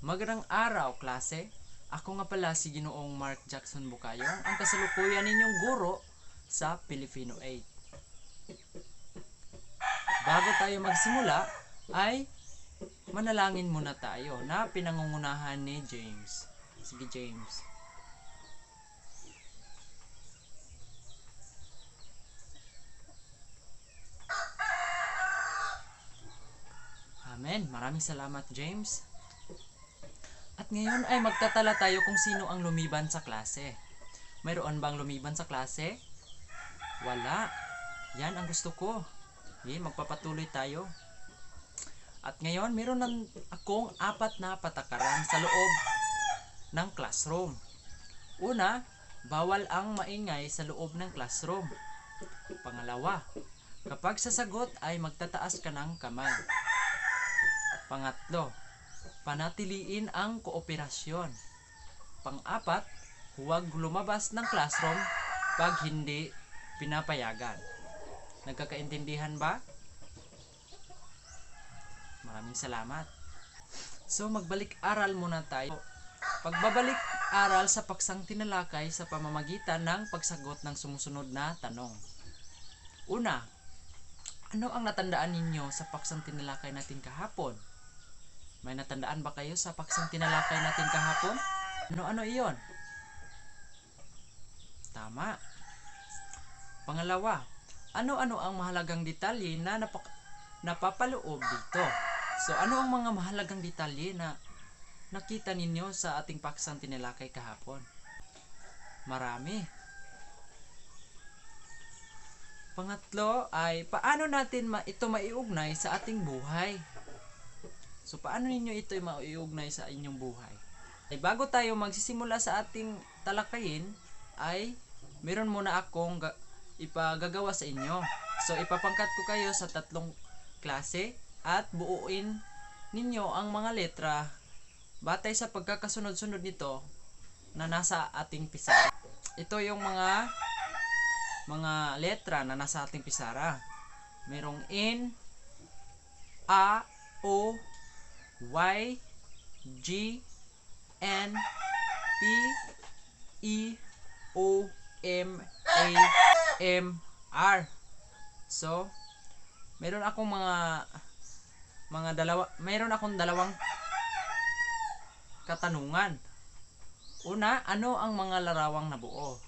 Magandang araw, klase. Ako nga pala si Ginoong Mark Jackson Bukayong, ang kasalukuyan ninyong guro sa Filipino 8. Bago tayo magsimula, ay manalangin muna tayo na pinangungunahan ni James. Sige, James. Amen. Maraming salamat, James. At ngayon ay magtatala tayo kung sino ang lumiban sa klase. Mayroon bang lumiban sa klase? Wala. Yan ang gusto ko. Magpapatuloy tayo. At ngayon, meron akong 4 na patakaran sa loob ng classroom. Una, bawal ang maingay sa loob ng classroom. Pangalawa, kapag sasagot ay magtataas ka ng kamay. Pangatlo, panatiliin ang kooperasyon. Pang-4, huwag lumabas ng classroom pag hindi pinapayagan. Nagkakaintindihan ba? Maraming salamat. So, magbalik-aral muna tayo. Pagbabalik aral sa paksang tinalakay sa pamamagitan ng pagsagot ng sumusunod na tanong. Una, ano ang natandaan ninyo sa paksang tinalakay natin kahapon? May natandaan ba kayo sa paksang tinalakay natin kahapon? Ano iyon? Tama. Pangalawa, ano-ano ang mahalagang detalye na napapaloob dito? So, ano ang mga mahalagang detalye na nakita ninyo sa ating paksang tinalakay kahapon? Marami. Pangatlo ay paano natin ito maiugnay sa ating buhay? So, paano ninyo ito maiugnay sa inyong buhay? Ay, bago tayo magsisimula sa ating talakayin, ay meron muna akong ipagagawa sa inyo. So, ipapangkat ko kayo sa 3 klase at buuin ninyo ang mga letra batay sa pagkakasunod-sunod nito na nasa ating pisara. Ito yung mga letra na nasa ating pisara. Merong N, A, O, Y, G, N, P, E, O, M, A, M, R. So, meron akong dalawang katanungan. Una, ano ang mga larawang nabuo?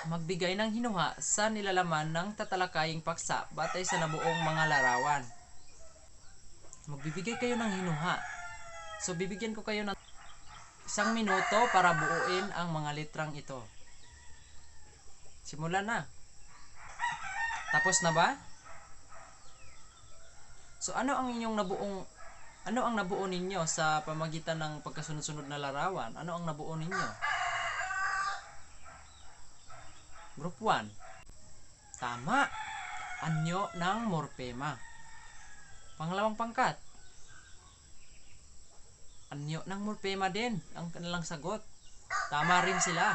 Magbigay ng hinuha sa nilalaman ng tatalakaying paksa batay sa nabuong mga larawan. Magbibigay kayo ng hinuha. So, bibigyan ko kayo ng 1 minuto para buuin ang mga litrang ito. Simulan na. Tapos na ba? So, ano ang nabuo ninyo sa pamagitan ng pagkasunod-sunod na larawan? Ano ang nabuo ninyo? Group 1. Tama. Anyo ng morpema. Pangalawang pangkat. Anyo ng morpema din ang kanilang sagot. Tama rin sila.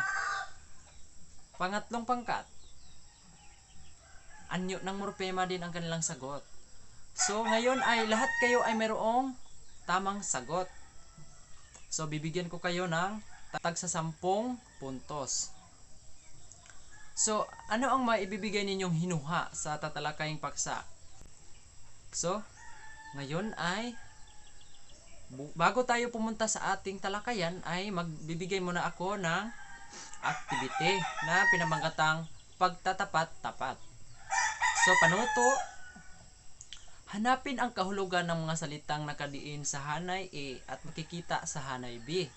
Pangatlong pangkat. Anyo ng morpema din ang kanilang sagot. So, ngayon ay lahat kayo ay mayroong tamang sagot. So, bibigyan ko kayo ng tag sa 10 puntos. So, ano ang maibibigay ninyong hinuha sa tatalakaying paksa? So, ngayon ay bago tayo pumunta sa ating talakayan ay magbibigay muna ako ng activity na pinamagatang pagtatapat-tapat. So, panuto, hanapin ang kahulugan ng mga salitang nakadiin sa hanay A at makikita sa hanay B.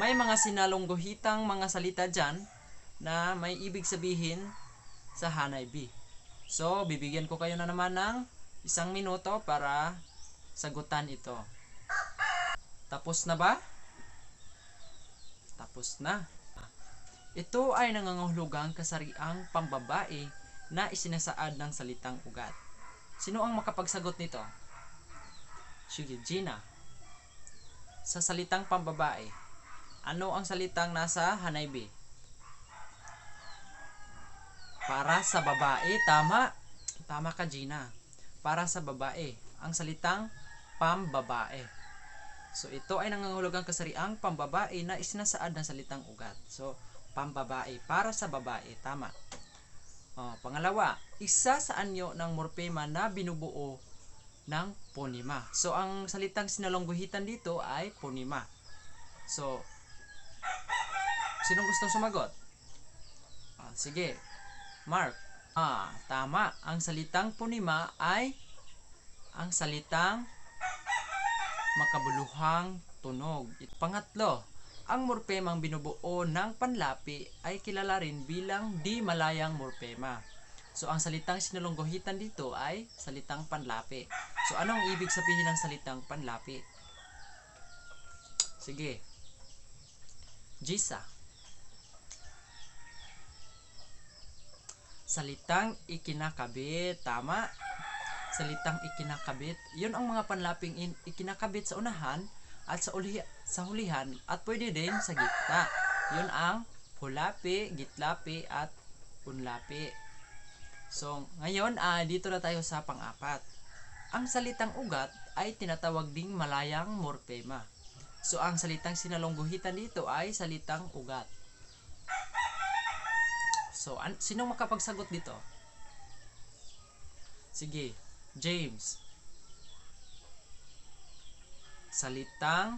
May mga sinalungguhitang mga salita dyan na may ibig sabihin sa hanay B. So, bibigyan ko kayo na naman ng 1 minuto para sagutan ito. Tapos na ba? Tapos na. Ito ay nangangahulugang kasariang pambabae na isinasaad ng salitang ugat. Sino ang makapagsagot nito? Sige, Gina. Sa salitang pambabae, ano ang salitang nasa hanay B? Para sa babae, tama. Tama ka, Gina. Para sa babae, ang salitang pambabae. So ito ay nangangahulugang kasariang pambabae na isinasaad ng salitang ugat. So pambabae, para sa babae, tama. Pangalawa, isa sa anyo ng morpema na binubuo ng ponema. So ang salitang sinalongguhitan dito ay ponema. So sinong gustong sumagot? Sige, Mark. Tama. Ang salitang ponema ay ang salitang makabuluhang tunog. Pangatlo, ang morpemang binubuo ng panlapi ay kilala rin bilang di malayang morpema. So ang salitang sinulungguhitan dito ay salitang panlapi. So ano ang ibig sabihin ng salitang panlapi? Sige. Jisa. Salitang ikinakabit, tama. Salitang ikinakabit, yun ang mga panlaping ikinakabit sa unahan at sa hulihan at pwede din sa gitna. Yun ang hulapi, gitlapi at unlapi. So ngayon dito na tayo sa pang-apat. Ang salitang ugat ay tinatawag ding malayang morpema. So ang salitang sinalungguhitan dito ay salitang ugat. So sinong makapagsagot dito? Sige, James. Salitang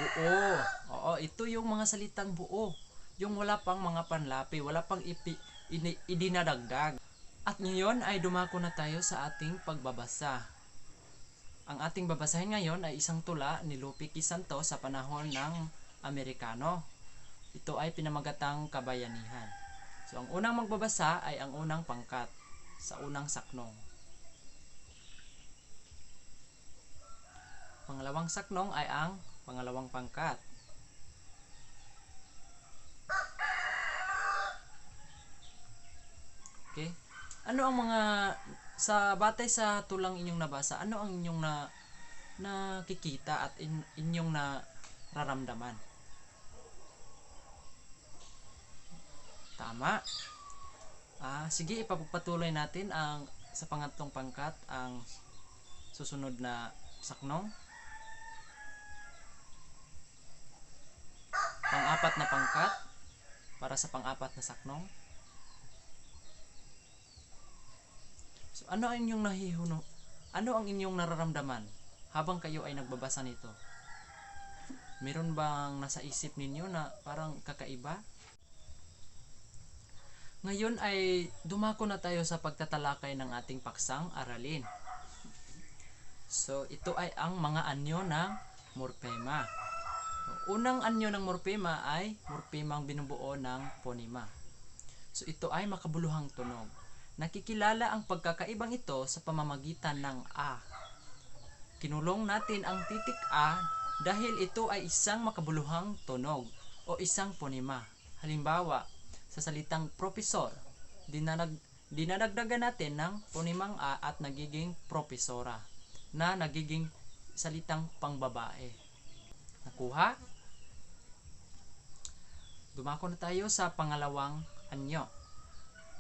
buo. Oo, ito yung mga salitang buo. Yung wala pang mga panlapi, wala pang idinadagdag. At ngayon ay dumako na tayo sa ating pagbabasa. Ang ating babasahin ngayon ay isang tula ni Lupi Quisanto sa panahon ng Amerikano. Ito ay pinamagatang kabayanihan. So ang unang magbabasa ay ang unang pangkat sa unang saknong. Pangalawang saknong ay ang pangalawang pangkat. Okay? Ano ang mga batay sa tulang inyong nabasa, ano ang inyong nakikita at inyong nararamdaman? Tama. Sige, ipapatuloy natin sa pangatlong pangkat ang susunod na saknong. Pang-apat na pangkat para sa pang-apat na saknong. So ano ang inyong nahihuno? Ano ang inyong nararamdaman habang kayo ay nagbabasa nito? Meron bang nasa isip ninyo na parang kakaiba? Ngayon ay dumako na tayo sa pagtatalakay ng ating paksang aralin. So ito ay ang mga anyo ng morpema. Unang anyo ng morpema ay morpemang binubuo ng ponema. So ito ay makabuluhang tunog. Nakikilala ang pagkakaibang ito sa pamamagitan ng A. Kinulong natin ang titik A dahil ito ay isang makabuluhang tunog o isang ponema. Halimbawa, sa salitang profesor, dinadagdagan natin ng ponemang A at nagiging profesora na nagiging salitang pangbabae. Nakuha? Dumako na tayo sa pangalawang anyo.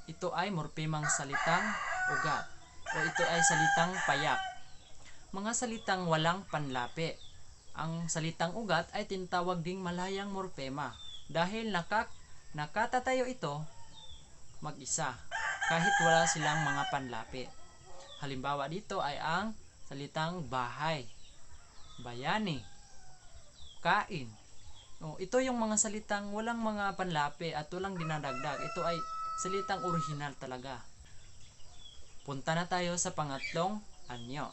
Ito ay morpemang salitang ugat o ito ay salitang payak. Mga salitang walang panlapi. Ang salitang ugat ay tinatawag ding malayang morpema dahil nakatatayo ito mag-isa kahit wala silang mga panlapi. Halimbawa dito ay ang salitang bahay, bayani, kain. Ito yung mga salitang walang mga panlapi at walang dinadagdag. Ito ay salitang original talaga. Punta na tayo sa pangatlong anyo.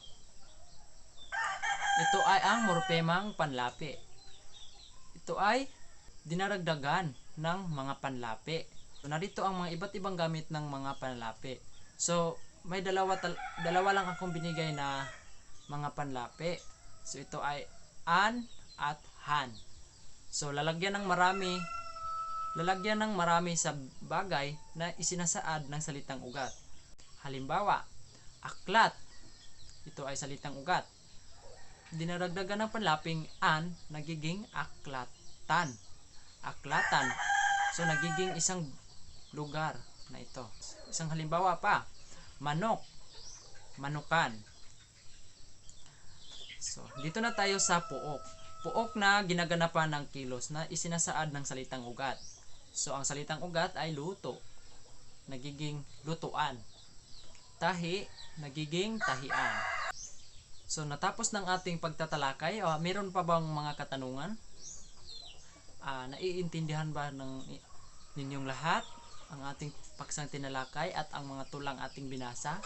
Ito ay ang morpemang panlapi. Ito ay dinaragdagan ng mga panlapi. So, narito ang mga iba't ibang gamit ng mga panlapi. So, may dalawa lang akong binigay na mga panlapi. So, ito ay an at han. So, lalagyan ng marami sa bagay na isinasaad ng salitang ugat. Halimbawa, aklat. Ito ay salitang ugat. Dinaragdagan ng panlaping an, nagiging aklatan. Aklatan. So, nagiging isang lugar na ito. Isang halimbawa pa, manok, manukan. So, dito na tayo sa puok. Puok na ginaganapan ng kilos na isinasaad ng salitang ugat. So, ang salitang ugat ay luto. Nagiging lutuan. Tahi, nagiging tahian. So, natapos ng ating pagtatalakay. Meron pa bang mga katanungan? Naiintindihan ba ng ninyong lahat ang ating paksang tinalakay at ang mga tulang ating binasa?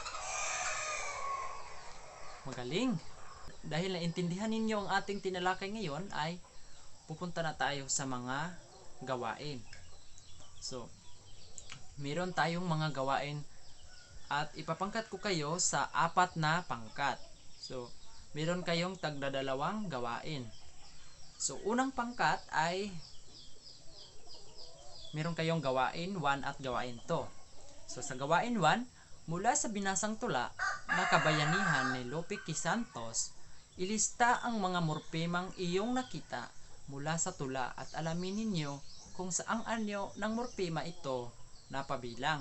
Magaling! Dahil naintindihan ninyo ang ating tinalakay ngayon, ay pupunta na tayo sa mga gawain. So, meron tayong mga gawain at ipapangkat ko kayo sa 4 na pangkat. So, meron kayong tagdadalawang gawain. So, unang pangkat ay meron kayong gawain 1 at gawain 2. So, sa gawain 1, mula sa binasang tula na kabayanihan ni Lope Santos, ilista ang mga morpemang iyong nakita mula sa tula at alamin ninyo kung saang anyo ng morpema ito napabilang.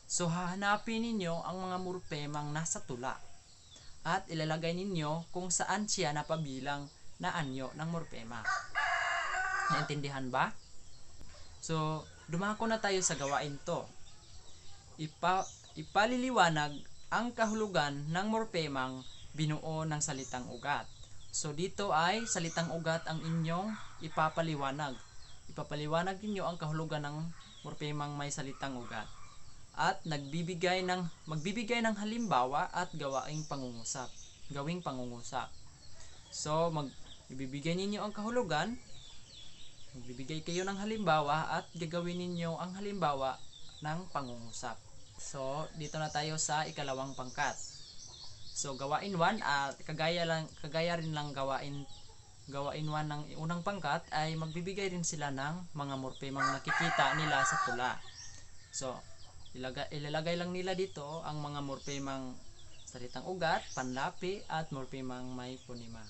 So, hahanapin ninyo ang mga morpemang nasa tula at ilalagay ninyo kung saan siya napabilang na anyo ng morpema. Naintindihan ba? So, dumako na tayo sa gawain to. Ipaliliwanag ang kahulugan ng morpemang binuo ng salitang ugat. So, dito ay salitang ugat ang inyong ipapaliwanag. Ipapaliwanag ninyo ang kahulugan ng morpemang may salitang ugat. At magbibigay ng halimbawa at gawing pangungusap. So, ibibigay ninyo ang kahulugan, magbibigay kayo ng halimbawa at gagawin ninyo ang halimbawa ng pangungusap. So, dito na tayo sa ikalawang pangkat. So, gawain 1 at kagaya rin lang gawain 1 ng unang pangkat ay magbibigay rin sila ng mga morpemang nakikita nila sa tula. So, ilalagay lang nila dito ang mga morpemang salitang ugat, panlapi at morpemang may punima.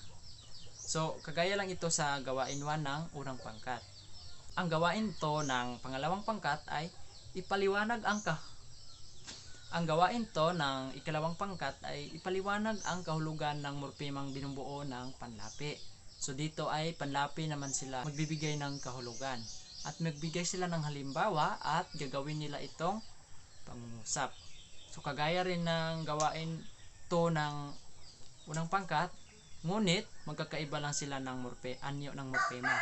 So, kagaya lang ito sa gawain 1 ng unang pangkat. Ang gawain to ng pangalawang pangkat ay ipaliwanag ang gawain to ng ikalawang pangkat ay ipaliwanag ang kahulugan ng morpemang binubuo ng panlapi. So, dito ay panlapi naman sila magbibigay ng kahulugan. At magbigay sila ng halimbawa at gagawin nila itong pangungusap. So, kagaya rin ng gawain to ng unang pangkat, ngunit magkakaiba lang sila ng anyo ng morpema.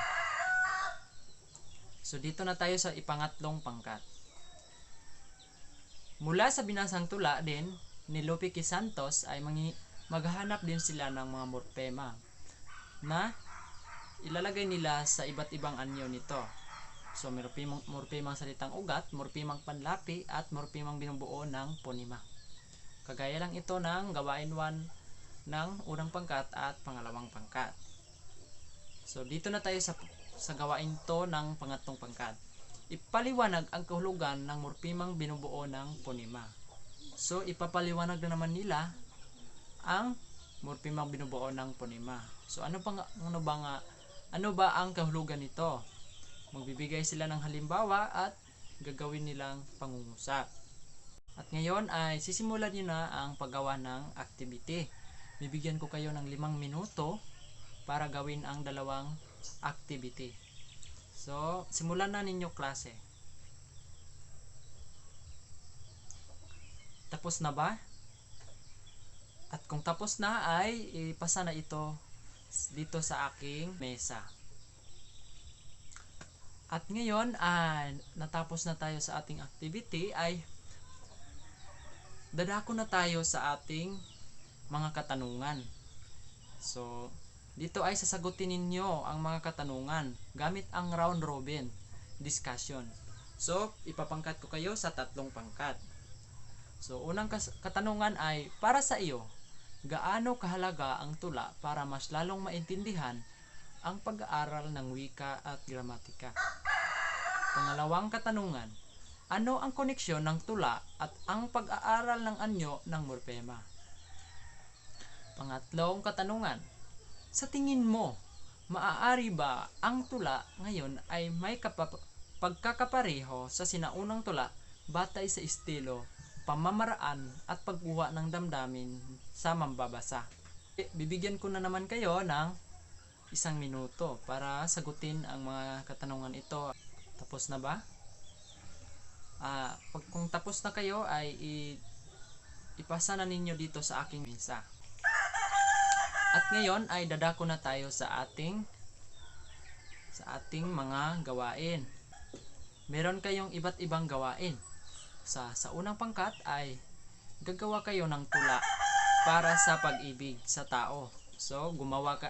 So, dito na tayo sa ipangatlong pangkat. Mula sa binasang tula din ni Lope Santos ay maghahanap din sila ng mga morpema na ilalagay nila sa iba't ibang anyo nito. So, morpemang salitang ugat, morpemang panlapi, at morpemang binubuo ng ponema. Kagaya lang ito ng gawain 1 ng unang pangkat at pangalawang pangkat. So, dito na tayo sa gawain to ng pangatlong pangkat. Ipaliwanag ang kahulugan ng morpemang binubuo ng ponema. So, ipapaliwanag na naman nila ang morpemang binubuo ng ponema. So, ano ba ang kahulugan nito? Magbibigay sila ng halimbawa at gagawin nilang pangungusap. At ngayon ay sisimulan nyo na ang paggawa ng activity. Bibigyan ko kayo ng 5 minuto para gawin ang dalawang activity. So, simulan na ninyo klase. Tapos na ba? At kung tapos na ay ipasa na ito dito sa aking mesa. At ngayon ay natapos na tayo sa ating activity ay dadako na tayo sa ating mga katanungan. So, dito ay sasagutin ninyo ang mga katanungan gamit ang round robin discussion. So, ipapangkat ko kayo sa 3 pangkat. So, unang katanungan ay para sa iyo, gaano kahalaga ang tula para mas lalong maintindihan ang pag-aaral ng wika at gramatika? Pangalawang katanungan, ano ang koneksyon ng tula at ang pag-aaral ng anyo ng morpema? Pangatlong katanungan, sa tingin mo, maaari ba ang tula ngayon ay may pagkakapareho sa sinaunang tula batay sa estilo, pamamaraan at pagkuha ng damdamin sa mambabasa? Bibigyan ko na naman kayo ng 1 minuto para sagutin ang mga katanungan ito. Tapos na ba? Kung tapos na kayo ay ipasa na ninyo dito sa aking mesa. At ngayon ay dadako na tayo sa ating mga gawain. Meron kayong iba't ibang gawain. Sa unang pangkat ay gagawa kayo ng tula para sa pag-ibig sa tao. So, gumawa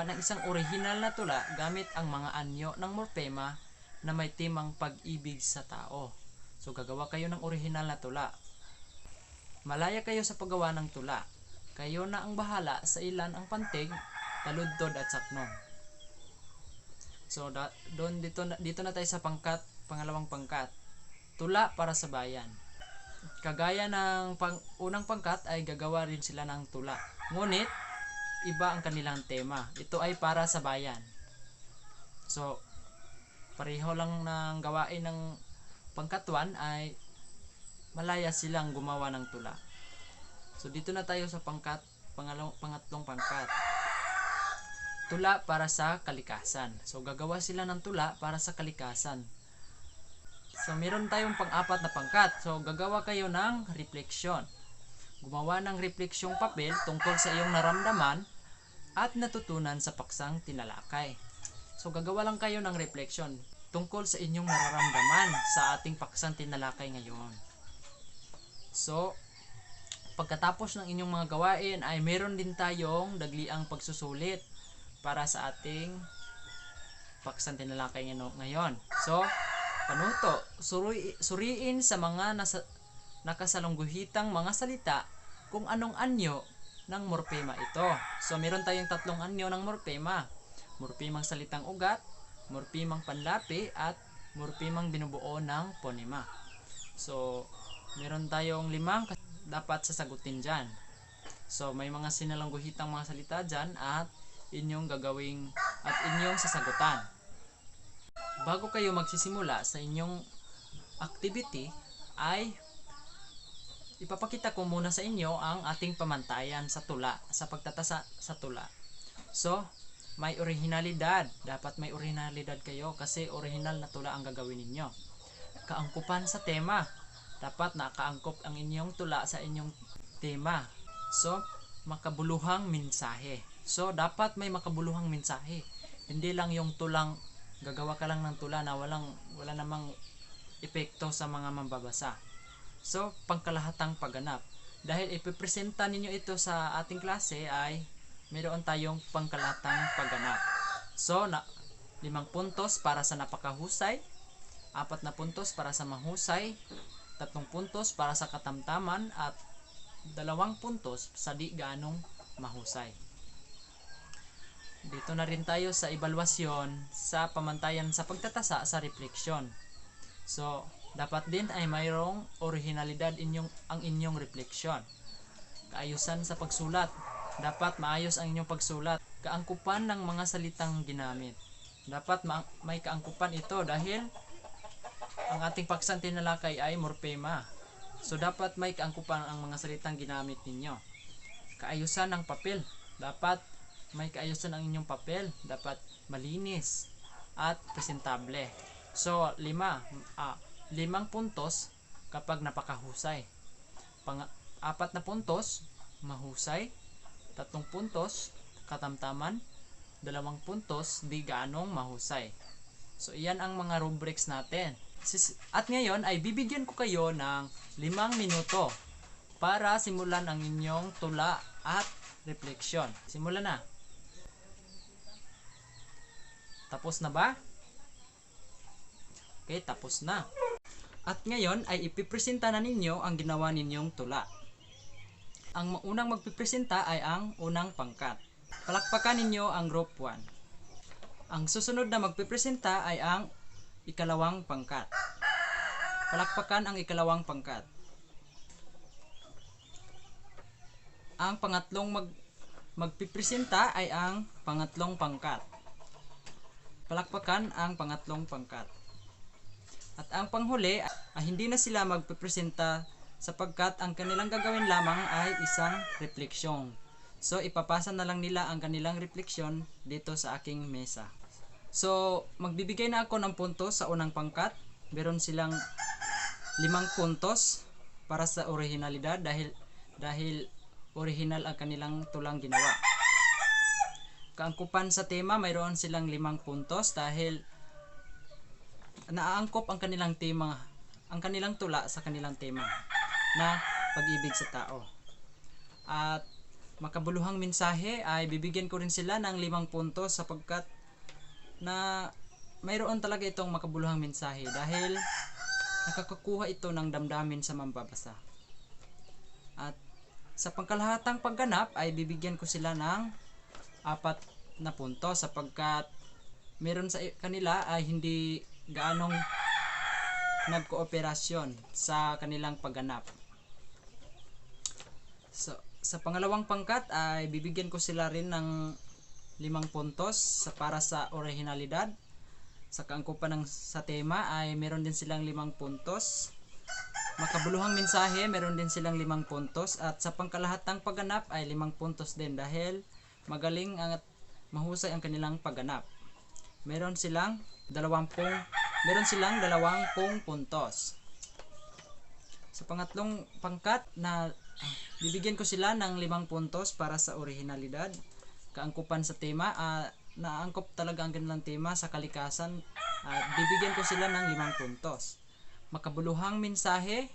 ng isang original na tula gamit ang mga anyo ng morpema na may temang pag-ibig sa tao. So, gagawa kayo ng original na tula. Malaya kayo sa paggawa ng tula. Kayo na ang bahala sa ilan ang pantig, taludtod at saknong. So, dito na tayo sa pangalawang pangkat. Tula para sa bayan. Kagaya ng unang pangkat ay gagawa rin sila ng tula. Ngunit, iba ang kanilang tema. Ito ay para sa bayan. So, pareho lang ng gawain ng pangkat 1 ay malaya silang gumawa ng tula. So, dito na tayo sa pangatlong pangkat. Tula para sa kalikasan. So, gagawa sila ng tula para sa kalikasan. So, meron tayong pang-apat na pangkat. So, gagawa kayo ng refleksyon. Gumawa ng refleksyong papel tungkol sa iyong naramdaman at natutunan sa paksang tinalakay. So, gagawa lang kayo ng refleksyon tungkol sa inyong nararamdaman sa ating paksang tinalakay ngayon. So, pagkatapos ng inyong mga gawain ay meron din tayong dagliang pagsusulit para sa ating paksang tinalakay ngayon. So, panuto, suriin sa mga nakasalungguhitang mga salita kung anong anyo ng morpema ito. So, meron tayong 3 anyo ng morpema. Morpemang salitang ugat, morpemang panlapi, at morpemang binubuo ng ponema. So, meron tayong 5 dapat sasagutin dyan. So, may mga sinalungguhitang mga salita dyan at inyong gagawing at inyong sasagutan. Bago kayo magsisimula sa inyong activity ay ipapakita ko muna sa inyo ang ating pamantayan sa tula, sa pagtatasa sa tula. So, may orihinalidad. Dapat may orihinalidad kayo kasi orihinal na tula ang gagawin ninyo. Kaangkupan sa tema. Dapat nakaangkop ang inyong tula sa inyong tema. So, makabuluhang mensahe. So, dapat may makabuluhang mensahe. Hindi lang yung tulang gagawa ka lang ng tula na wala namang epekto sa mga mambabasa. So, pangkalahatang pagganap. Dahil ipipresenta ninyo ito sa ating klase ay mayroon tayong pangkalahatang pagganap. So, 5 puntos para sa napakahusay, 4 na puntos para sa mahusay, 3 puntos para sa katamtaman, at 2 puntos sa di ganong mahusay. Dito na rin tayo sa ebalwasyon sa pamantayan sa pagtatasa sa refleksyon. So, dapat din ay mayroong orihinalidad ang inyong refleksyon. Kaayusan sa pagsulat. Dapat maayos ang inyong pagsulat. Kaangkupan ng mga salitang ginamit. Dapat may kaangkupan ito dahil ang ating paksang tinalakay ay morpema. So, dapat may kaangkupan ang mga salitang ginamit ninyo. Kaayusan ng papel. Dapat may kaayusan ang inyong papel. Dapat malinis at presentable. So, 5 puntos kapag napakahusay. 4 na puntos, mahusay. 3 puntos, katamtaman. 2 puntos, di gaanong mahusay. So, iyan ang mga rubrics natin. At ngayon ay bibigyan ko kayo ng 5 minuto para simulan ang inyong tula at refleksyon. Simulan na. Tapos na ba? Okay, tapos na. At ngayon ay ipipresenta na ninyo ang ginawa ninyong tula. Ang unang magpipresenta ay ang unang pangkat. Palakpakan ninyo ang group 1. Ang susunod na magpipresenta ay ang ikalawang pangkat. Palakpakan ang ikalawang pangkat. Ang pangatlong magpipresenta ay ang pangatlong pangkat. Palakpakan ang pangatlong pangkat. At ang panghuli ay hindi na sila magpipresenta sapagkat ang kanilang gagawin lamang ay isang refleksyon. So ipapasa na lang nila ang kanilang refleksyon dito sa aking mesa. So magbibigay na ako ng puntos sa unang pangkat. Meron silang 5 puntos para sa orihinalidad dahil original ang kanilang tulang ginawa. Kaangkupan sa tema, mayroon silang 5 puntos dahil naaangkop ang kanilang tema, ang kanilang tula sa kanilang tema na pag-ibig sa tao. At makabuluhang mensahe ay bibigyan ko rin sila ng 5 puntos sapagkat na mayroon talaga itong makabuluhang mensahe dahil nakakakuha ito ng damdamin sa mambabasa. At sa pangkalahatang pagganap ay bibigyan ko sila ng 4 na puntos sapagkat meron sa kanila ay hindi gaanong nagkooperasyon sa kanilang pagganap. So, sa pangalawang pangkat ay bibigyan ko sila rin ng 5 puntos para sa orihinalidad. Sa kaangkupan sa tema ay meron din silang 5 puntos. Makabuluhang mensahe, meron din silang 5 puntos. At sa pangkalahatang pagganap ay 5 puntos din dahil magaling at mahusay ang kanilang pagganap. Meron silang 20 puntos. Sa pangatlong pangkat na bibigyan ko sila ng 5 puntos para sa orihinalidad. Kaangkupan sa tema, naangkop talaga ang kanilang tema sa kalikasan at bibigyan ko sila ng 5 puntos. Makabuluhang mensahe,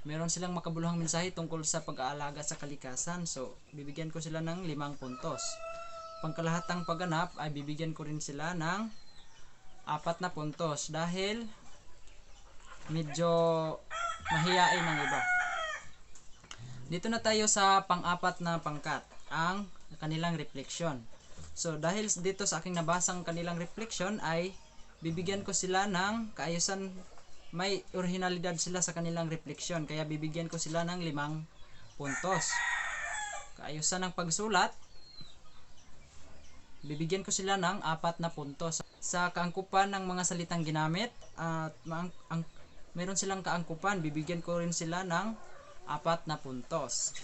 meron silang makabuluhang mensahe tungkol sa pag-aalaga sa kalikasan, so bibigyan ko sila ng 5 puntos. Pangkalahatang pagganap ay bibigyan ko rin sila ng 4 na puntos dahil medyo mahiyain ang iba. Dito na tayo sa pang-4 na pangkat, ang kanilang refleksyon. So dahil dito sa aking nabasang kanilang refleksyon ay bibigyan ko sila ng kaayusan, may orihinalidad sila sa kanilang refleksyon kaya bibigyan ko sila ng 5 puntos. Kaayusan ng pagsulat, bibigyan ko sila ng 4 na puntos. Sa kaangkupan ng mga salitang ginamit at meron silang kaangkupan, bibigyan ko rin sila ng 4 na puntos.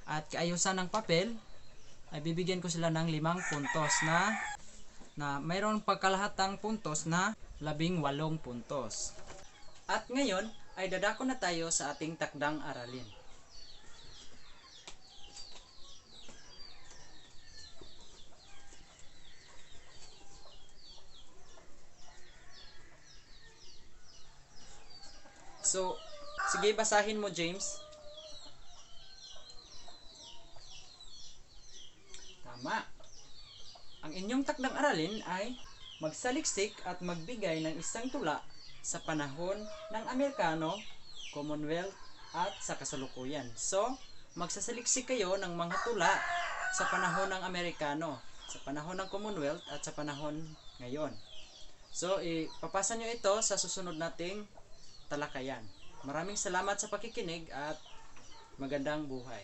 At kaayusan ng papel ay bibigyan ko sila ng 5 puntos na mayroon pagkalahatang puntos na 18 puntos. At ngayon ay dadako na tayo sa ating takdang aralin. So, sige, basahin mo, James. Tama. Ang inyong takdang aralin ay magsaliksik at magbigay ng isang tula sa panahon ng Amerikano, Commonwealth at sa kasalukuyan. So, magsasaliksik kayo ng mga tula sa panahon ng Amerikano, sa panahon ng Commonwealth at sa panahon ngayon. So, ipapasa nyo ito sa susunod nating talakayan. Maraming salamat sa pakikinig at magandang buhay.